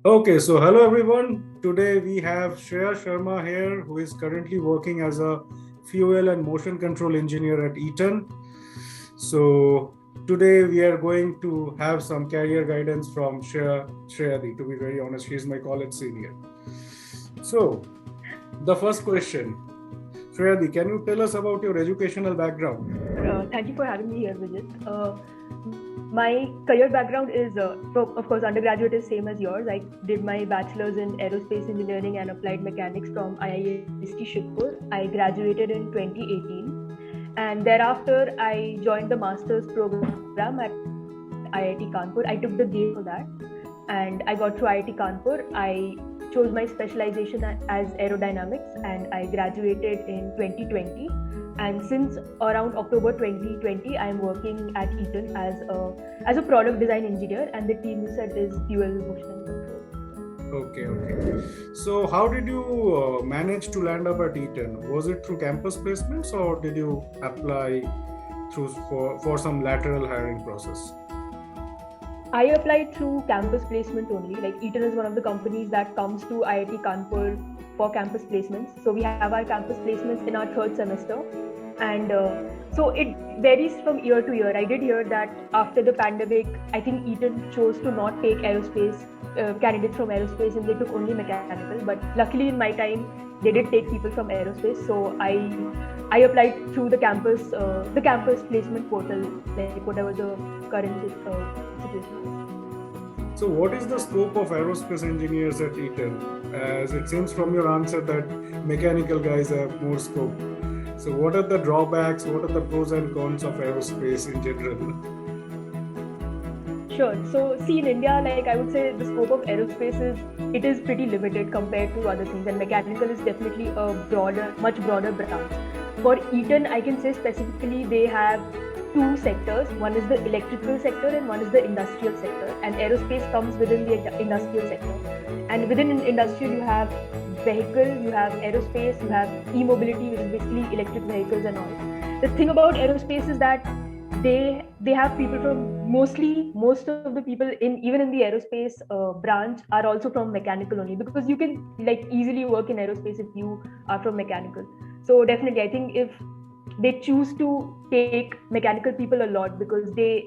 Okay, so hello everyone. Today we have Shreya Sharma here, who is currently working as a fuel and motion control engineer at Eaton. So today we are going to have some career guidance from Shreya. To be very honest, she is my college senior. So the first question, Shreya, can you tell us about your educational background? Thank you for having me here, Vijit. My career background is, of course, undergraduate is same as yours. I did my bachelor's in aerospace engineering and applied mechanics from IIST Shivpur. I graduated in 2018, and thereafter I joined the master's program at IIT Kanpur. I took the GATE for that, and I got through IIT Kanpur. I chose my specialization as aerodynamics, and I graduated in 2020. And since around October 2020, I am working at Eaton as a product design engineer, and the team you said is fuel motion and control. Okay. So how did you manage to land up at Eaton? Was it through campus placements or did you apply for some lateral hiring process? I applied through campus placement only. Like Eaton is one of the companies that comes to IIT Kanpur for campus placements. So we have our campus placements in our third semester. And so it varies from year to year. I did hear that after the pandemic, I think Eaton chose to not take aerospace candidates from aerospace, and they took only mechanical. But luckily in my time, they did take people from aerospace. So I applied through the campus placement portal, like whatever the current situation is. So what is the scope of aerospace engineers at Eaton? As it seems from your answer that mechanical guys have more scope. So what are the drawbacks? What are the pros and cons of aerospace in general? Sure. So see, in India, like I would say the scope of aerospace is pretty limited compared to other things, and mechanical is definitely a much broader branch. For Eaton, I can say specifically they have two sectors. One is the electrical sector and one is the industrial sector. And aerospace comes within the industrial sector. And within industrial, you have vehicle, you have aerospace, you have e-mobility, which is basically electric vehicles and all. The thing about aerospace is that they have people from most of the people even in the aerospace branch are also from mechanical only, because you can like easily work in aerospace if you are from mechanical. So definitely, I think if they choose to take mechanical people a lot because they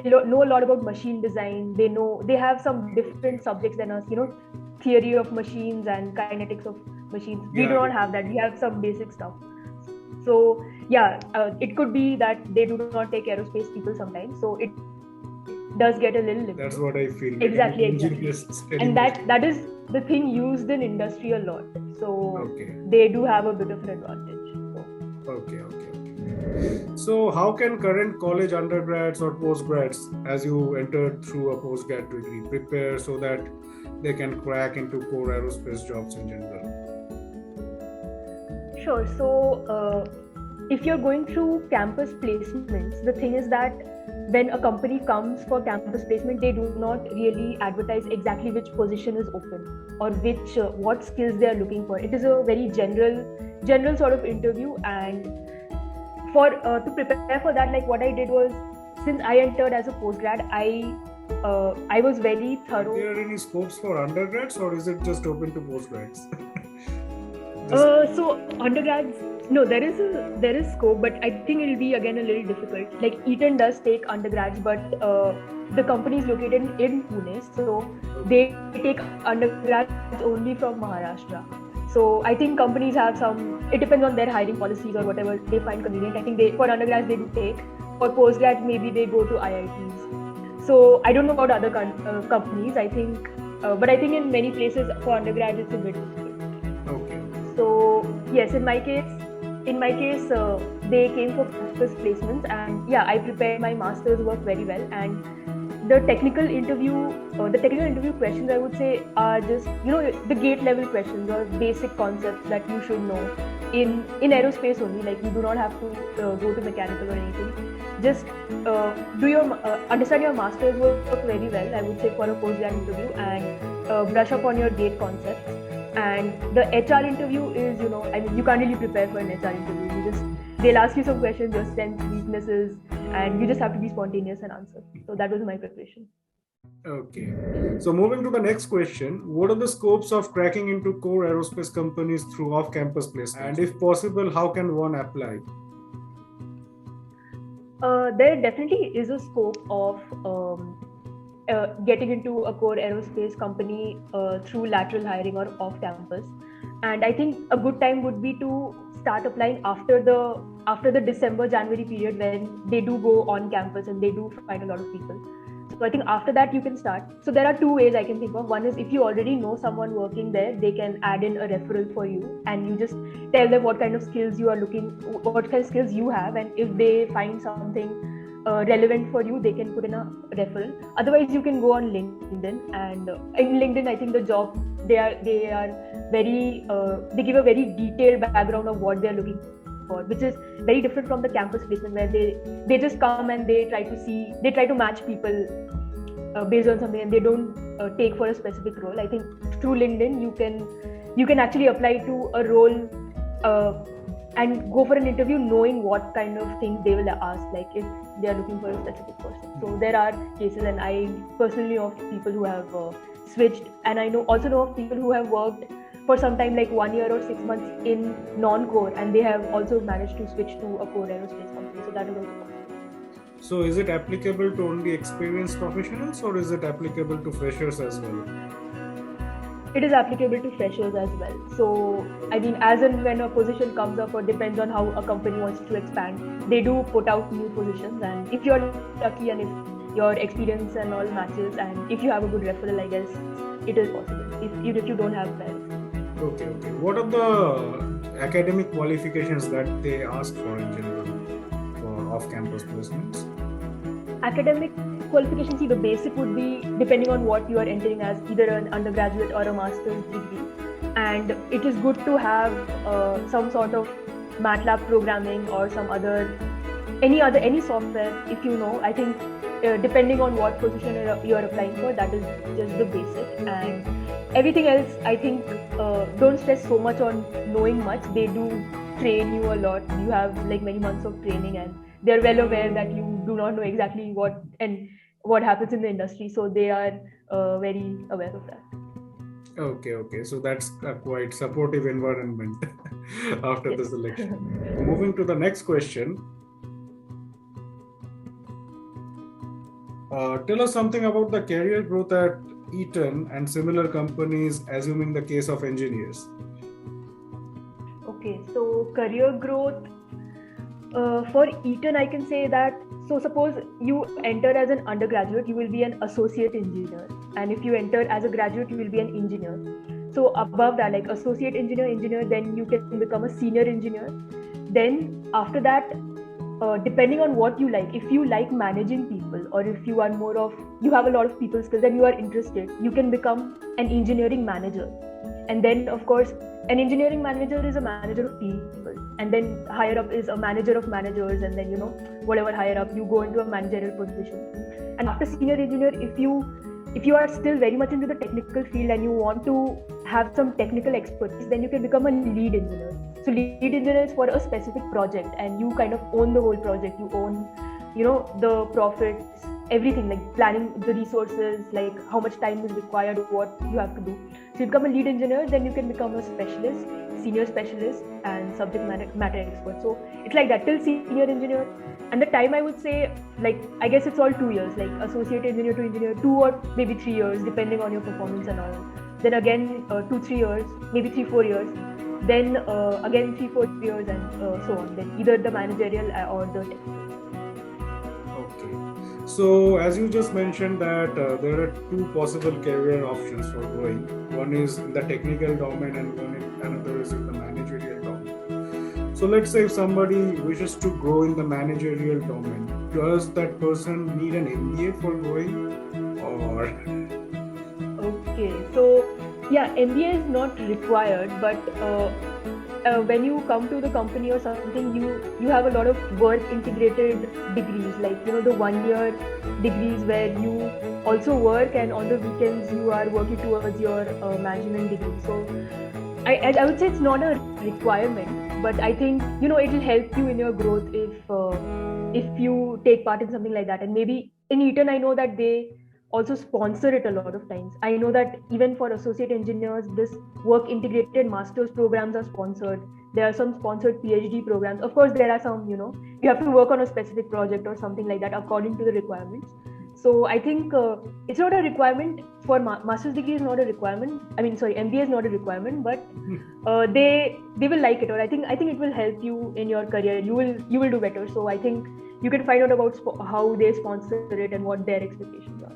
know a lot about machine design. They have some different subjects than us, theory of machines and kinetics of machines. We do not have that. We have some basic stuff. So it could be that they do not take aerospace people sometimes. So it does get a little limited. That's what I feel. Exactly. And that is the thing used in industry a lot. So they do have a bit of an advantage. Okay. So how can current college undergrads or postgrads, as you entered through a postgrad degree, prepare so that they can crack into core aerospace jobs in general? Sure. So if you're going through campus placements, the thing is that when a company comes for campus placement, they do not really advertise exactly which position is open or what skills they are looking for. It is a very general sort of interview, and to prepare for that, like what I did was, since I entered as a postgrad, I was very thorough. Are there any scopes for undergrads, or is it just open to postgrads? So undergrads, no, there is scope, but I think it'll be again a little difficult. Like Eaton does take undergrads, but the company is located in Pune, so they take undergrads only from Maharashtra. So I think companies have it depends on their hiring policies or whatever they find convenient. I think for undergrads they do take. For postgrads, maybe they go to IITs. So I don't know about other companies. I think, but I think in many places for undergrads it's a bit difficult. Okay. So yes, in my case, they came for campus placements, and I prepared my master's work very well. And the technical interview questions, I would say, are just the gate level questions or basic concepts that you should know in aerospace only. Like you do not have to go to mechanical or anything. Just understand your master's work very well, I would say, for a postgrad interview, and brush up on your gate concepts. And the HR interview is, you can't really prepare for an HR interview. They'll ask you some questions, your strengths, weaknesses, and you just have to be spontaneous and answer. So that was my preparation. Okay. So moving to the next question, what are the scopes of cracking into core aerospace companies through off-campus placements? And if possible, how can one apply? There definitely is a scope of getting into a core aerospace company through lateral hiring or off campus. And I think a good time would be to start applying after the December January period, when they do go on campus and they do find a lot of people. So I think after that you can start. So there are two ways I can think of. One is, if you already know someone working there, they can add in a referral for you, and you just tell them what kind of skills you are looking, what kind of skills you have, and if they find something relevant for you, they can put in a referral. Otherwise, you can go on LinkedIn, and in LinkedIn, I think the job, they are very they give a very detailed background of what they're looking for, which is very different from the campus placement, where they just come and they try to match people based on something, and they don't take for a specific role. I think through LinkedIn you can actually apply to a role uh, and go for an interview knowing what kind of things they will ask, like if they are looking for a specific person. So there are cases, and I personally know of people who have switched, and I also know of people who have worked for some time, like 1 year or 6 months in non-core, and they have also managed to switch to a core aerospace company. So that is also possible. So is it applicable to only experienced professionals, or is it applicable to freshers as well? It is applicable to freshers as well. So, I mean, as and when a position comes up, or depends on how a company wants to expand, they do put out new positions. And if you're lucky, and if your experience and all matches, and if you have a good referral, I guess it is possible. Even if you don't have that. Okay, okay. What are the academic qualifications that they ask for in general for off-campus placements? Academic qualifications, see, the basic would be, depending on what you are entering as, either an undergraduate or a master's degree. And it is good to have some sort of MATLAB programming or any software, if you know. I think depending on what position you're applying for, that is just the basic. And everything else, I think, don't stress so much on knowing much. They do train you a lot. You have like many months of training, and they're well aware that you do not know exactly what happens in the industry, so they are very aware of that. Okay, okay. So that's a quite supportive environment after the Yes. selection. Moving to the next question. Tell us something about the career growth at Eaton and similar companies, assuming the case of engineers. Okay, so career growth for Eaton, I can say that, so suppose you enter as an undergraduate, you will be an associate engineer, and if you enter as a graduate, you will be an engineer. So above that, like associate engineer, then you can become a senior engineer. Then after that, depending on what you like, if you like managing people, or if you are you have a lot of people skills and you are interested, you can become an engineering manager. And then of course, an engineering manager is a manager of people, and then higher up is a manager of managers, and then whatever higher up, you go into a managerial position. And after senior engineer, if you are still very much into the technical field and you want to have some technical expertise, then you can become a lead engineer. So lead engineer is for a specific project, and you kind of own the whole project. You own the profits, everything, like planning the resources, like how much time is required, what you have to do. So you become a lead engineer, then you can become a specialist, senior specialist, and subject matter expert. So it's like that till senior engineer. And the time, I would say, like, I guess it's all 2 years, like associate engineer to engineer, 2 or maybe 3 years, depending on your performance and all. Then again 2-3 years, maybe 3-4 years, then again 3-4 years, and so on. Then either the managerial or the technical. Okay. So as you just mentioned that there are two possible career options for growing. One is in the technical domain, and another is in the managerial domain. So let's say if somebody wishes to grow in the managerial domain, does that person need an MBA for growing, or? Okay, so yeah, MBA is not required, but when you come to the company or something, you have a lot of work integrated degrees, like the 1 year degrees where you also work, and on the weekends you are working towards your management degree. So I would say it's not a requirement, but I think it will help you in your growth if you take part in something like that. And maybe in Eaton, I know that they also sponsor it a lot of times. I know that even for associate engineers, this work integrated master's programs are sponsored. There are some sponsored PhD programs. Of course, there are some, you have to work on a specific project or something like that according to the requirements. So I think it's not a requirement for master's degree is not a requirement. I mean, sorry, MBA is not a requirement, but they will like it, or I think it will help you in your career. You will do better. So I think you can find out about how they sponsor it and what their expectations are.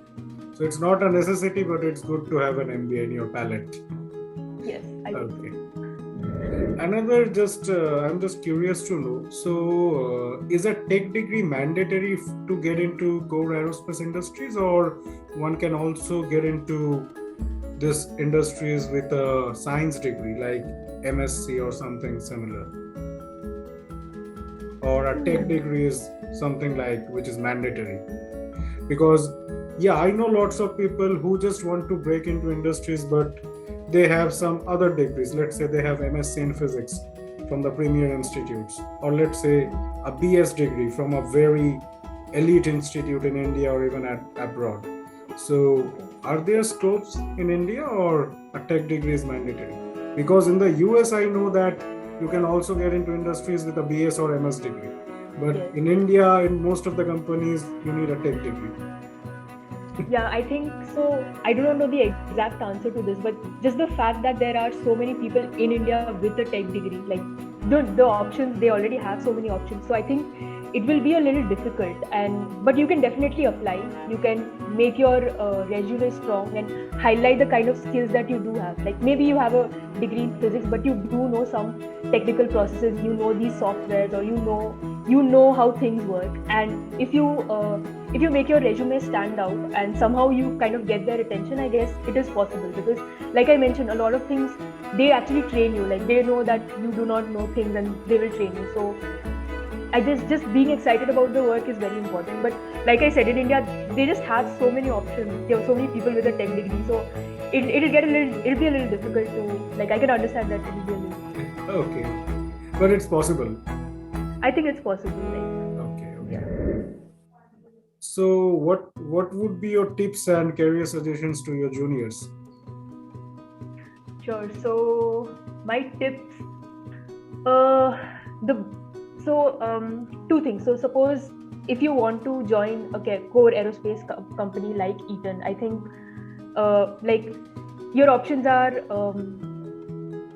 So it's not a necessity, but it's good to have an MBA in your palette. Yes, I think. Okay. Another, I'm just curious to know. So, is a tech degree mandatory to get into Core Aerospace Industries, or one can also get into this industries with a science degree like MSc or something similar? Or a tech degree is something like which is mandatory? Because I know lots of people who just want to break into industries, but they have some other degrees. Let's say they have MSc in physics from the premier institutes, or let's say a BS degree from a very elite institute in India or even abroad. So are there scopes in India, or a tech degree is mandatory? Because in the US, I know that you can also get into industries with a BS or MS degree. But in India, in most of the companies, you need a tech degree. Yeah, I think so. I do not know the exact answer to this, but just the fact that there are so many people in India with a tech degree, like the options, they already have so many options. So I think it will be a little difficult, but you can definitely apply. You can make your resume strong and highlight the kind of skills that you do have. Like maybe you have a degree in physics, but you do know some technical processes. You know these softwares, or you know how things work. And if you make your resume stand out and somehow you kind of get their attention, I guess it is possible, because like I mentioned, a lot of things they actually train you. Like they know that you do not know things and they will train you. So I just being excited about the work is very important. But like I said, in India, they just have so many options. There are so many people with a tech degree. So it'll be a little difficult to, like, I can understand that it'll be a little. Okay. But it's possible. I think it's possible. Okay. So what would be your tips and career suggestions to your juniors? Sure. So my tips, two things. So suppose if you want to join a core aerospace company like Eaton, I think like your options are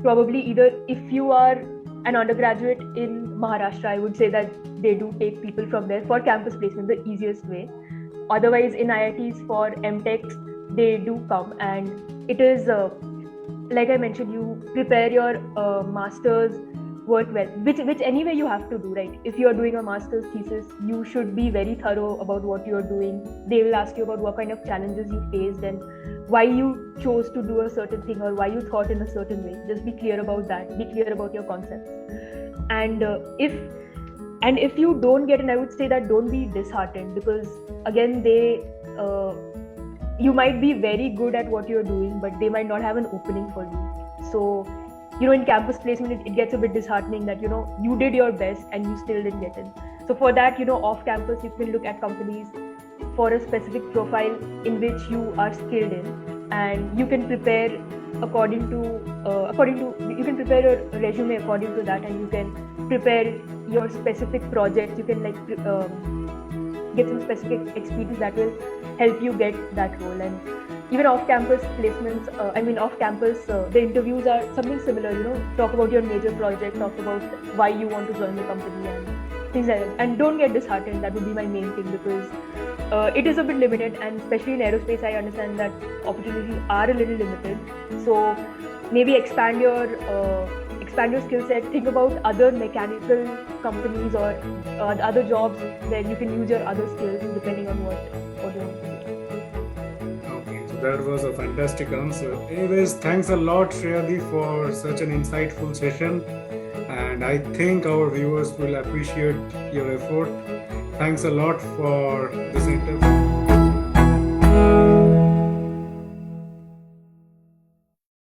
probably either, if you are an undergraduate in Maharashtra, I would say that they do take people from there for campus placement, the easiest way. Otherwise, in IITs for MTechs, they do come, and it is like I mentioned, you prepare your master's work well, which anyway you have to do, right? If you are doing a master's thesis, you should be very thorough about what you are doing. They will ask you about what kind of challenges you faced and why you chose to do a certain thing, or why you thought in a certain way. Just be clear about that. Be clear about your concepts. And if you don't get in, I would say that don't be disheartened, because again, you might be very good at what you're doing, but they might not have an opening for you. So in campus placement, it gets a bit disheartening that you did your best and you still didn't get in. So for that, off campus, you can look at companies for a specific profile in which you are skilled in, and you can prepare according to you can prepare a resume according to that, and you can prepare your specific projects. You can get some specific experience that will help you get that role. And even off-campus placements, the interviews are something similar. Talk about your major project, talk about why you want to join the company and things like that. And don't get disheartened. That would be my main thing, because it is a bit limited, and especially in aerospace, I understand that opportunities are a little limited. So maybe expand your skill set. Think about other mechanical companies or other jobs where you can use your other skills depending on what you want to do. Okay, so that was a fantastic answer. Anyways, thanks a lot, Shreya, for such an insightful session, and I think our viewers will appreciate your effort. Thanks a lot for this interview.